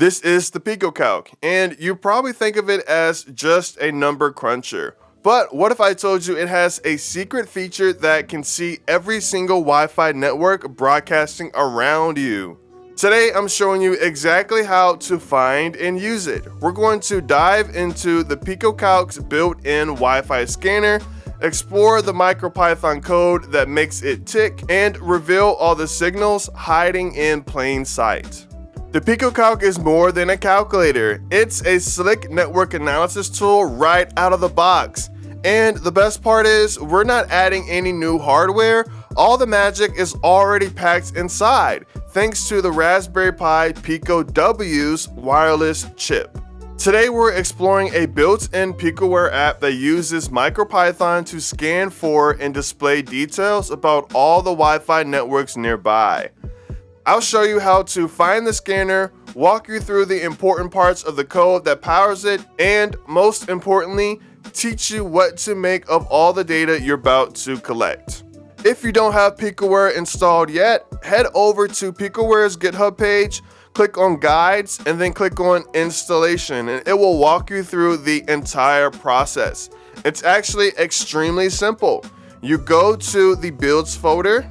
This is the PicoCalc, and you probably think of it as just a number cruncher. But what if I told you it has a secret feature that can see every single Wi-Fi network broadcasting around you? Today I'm showing you exactly how to find and use it. We're going to dive into the PicoCalc's built-in Wi-Fi scanner, explore the MicroPython code that makes it tick, and reveal all the signals hiding in plain sight. The PicoCalc is more than a calculator. It's a slick network analysis tool right out of the box. And the best part is, we're not adding any new hardware. All the magic is already packed inside, thanks to the Raspberry Pi Pico W's wireless chip. Today we're exploring a built-in Picoware app that uses MicroPython to scan for and display details about all the Wi-Fi networks nearby. I'll show you how to find the scanner, walk you through the important parts of the code that powers it, and most importantly, teach you what to make of all the data you're about to collect. If you don't have Picoware installed yet, head over to Picoware's GitHub page, click on Guides, and then click on Installation, and it will walk you through the entire process. It's actually extremely simple. You go to the Builds folder,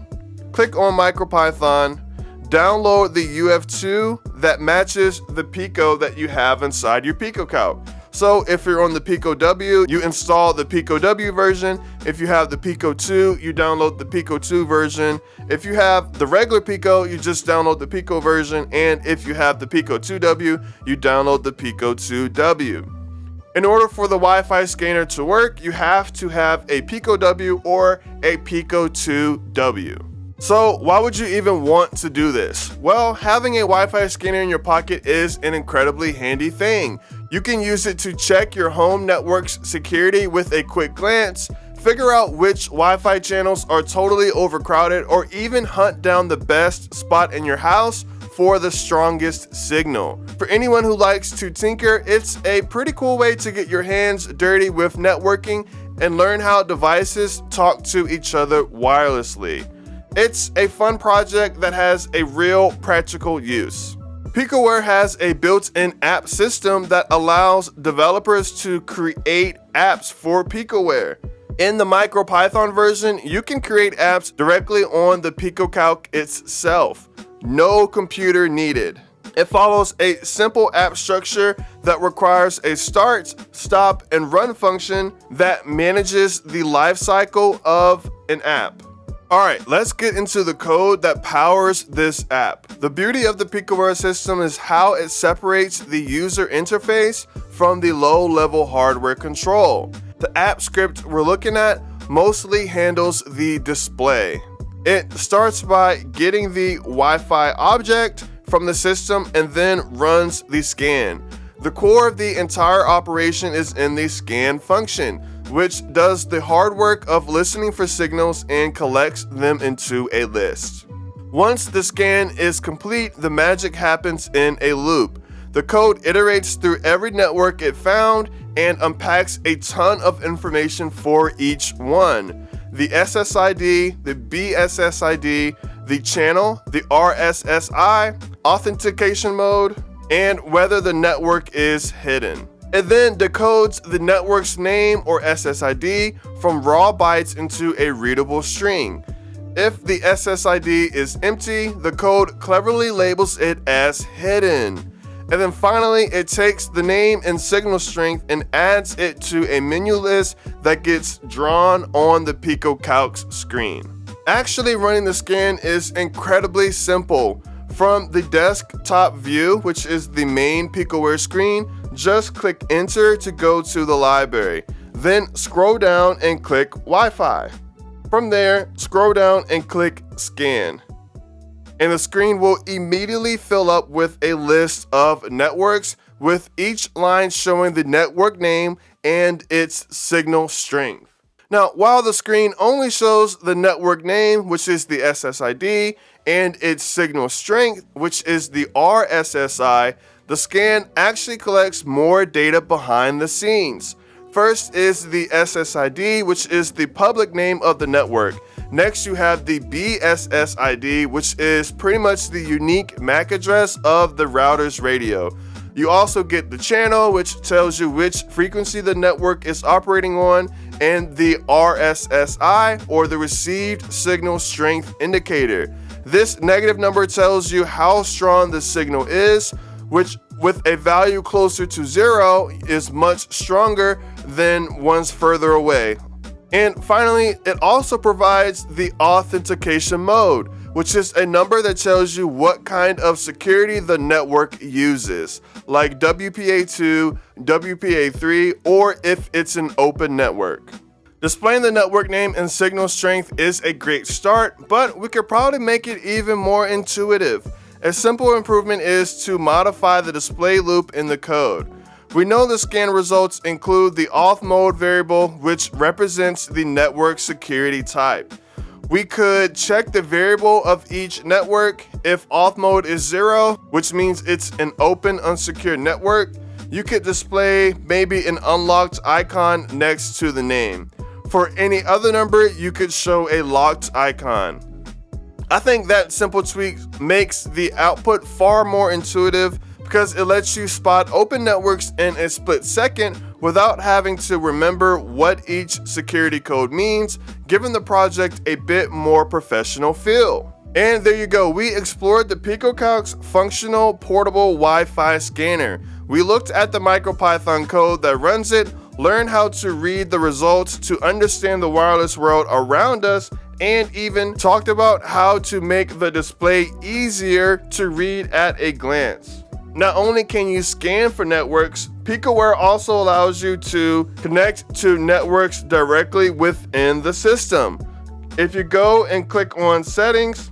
click on MicroPython, download the UF2 that matches the Pico that you have inside your PicoCalc. So if you're on the Pico W, you install the Pico W version. If you have the Pico 2, you download the Pico 2 version. If you have the regular Pico, you just download the Pico version. And if you have the Pico 2W, you download the Pico 2W. In order for the Wi-Fi scanner to work, you have to have a Pico W or a Pico 2W. So why would you even want to do this? Well, having a Wi-Fi scanner in your pocket is an incredibly handy thing. You can use it to check your home network's security with a quick glance, figure out which Wi-Fi channels are totally overcrowded, or even hunt down the best spot in your house for the strongest signal. For anyone who likes to tinker, it's a pretty cool way to get your hands dirty with networking and learn how devices talk to each other wirelessly. It's a fun project that has a real practical use. Picoware has a built-in app system that allows developers to create apps for Picoware. In the MicroPython version, you can create apps directly on the PicoCalc itself. No computer needed. It follows a simple app structure that requires a start, stop, and run function that manages the life cycle of an app. Alright, let's get into the code that powers this app. The beauty of the Picoware system is how it separates the user interface from the low-level hardware control. The app script we're looking at mostly handles the display. It starts by getting the Wi-Fi object from the system and then runs the scan. The core of the entire operation is in the scan function, which does the hard work of listening for signals and collects them into a list. Once the scan is complete, the magic happens in a loop. The code iterates through every network it found and unpacks a ton of information for each one. The SSID, the BSSID, the channel, the RSSI, authentication mode, and whether the network is hidden. It then decodes the network's name or SSID from raw bytes into a readable string. If the SSID is empty, the code cleverly labels it as hidden. And then finally, it takes the name and signal strength and adds it to a menu list that gets drawn on the PicoCalc's screen. Actually running the scan is incredibly simple. From the desktop view, which is the main Picoware screen, just click enter to go to the library. Then scroll down and click Wi-Fi. From there, scroll down and click scan. And the screen will immediately fill up with a list of networks, with each line showing the network name and its signal strength. Now, while the screen only shows the network name, which is the SSID, and its signal strength, which is the RSSI, the scan actually collects more data behind the scenes. First is the SSID, which is the public name of the network. Next, you have the BSS ID, which is pretty much the unique MAC address of the router's radio. You also get the channel, which tells you which frequency the network is operating on, and the RSSI, or the received signal strength indicator. This negative number tells you how strong the signal is, which with a value closer to 0 is much stronger than ones further away. And finally, it also provides the authentication mode, which is a number that tells you what kind of security the network uses, like WPA2, WPA3, or if it's an open network. Displaying the network name and signal strength is a great start, but we could probably make it even more intuitive. A simple improvement is to modify the display loop in the code. We know the scan results include the auth mode variable, which represents the network security type. We could check the variable of each network. If auth mode is 0, which means it's an open unsecured network, you could display maybe an unlocked icon next to the name. For any other number, you could show a locked icon. I think that simple tweak makes the output far more intuitive because it lets you spot open networks in a split second without having to remember what each security code means, giving the project a bit more professional feel. And there you go, we explored the PicoCalc's functional portable Wi-Fi scanner. We looked at the MicroPython code that runs it, learned how to read the results to understand the wireless world around us, and even talked about how to make the display easier to read at a glance. Not only can you scan for networks, Picoware also allows you to connect to networks directly within the system. If you go and click on settings,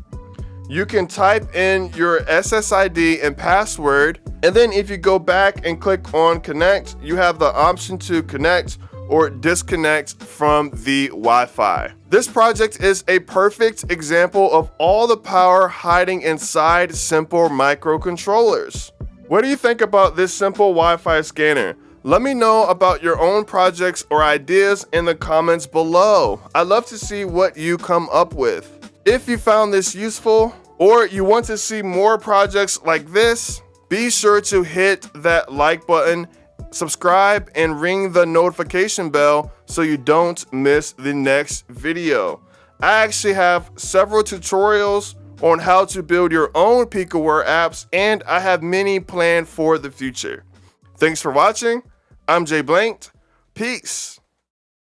you can type in your SSID and password, and then if you go back and click on connect, you have the option to connect or disconnect from the Wi-Fi. This project is a perfect example of all the power hiding inside simple microcontrollers. What do you think about this simple Wi-Fi scanner? Let me know about your own projects or ideas in the comments below. I'd love to see what you come up with. If you found this useful, or you want to see more projects like this, be sure to hit that like button, subscribe, and ring the notification bell so you don't miss the next video. I actually have several tutorials on how to build your own Picoware apps, and I have many planned for the future. Thanks for watching. I'm JBlanked. Peace.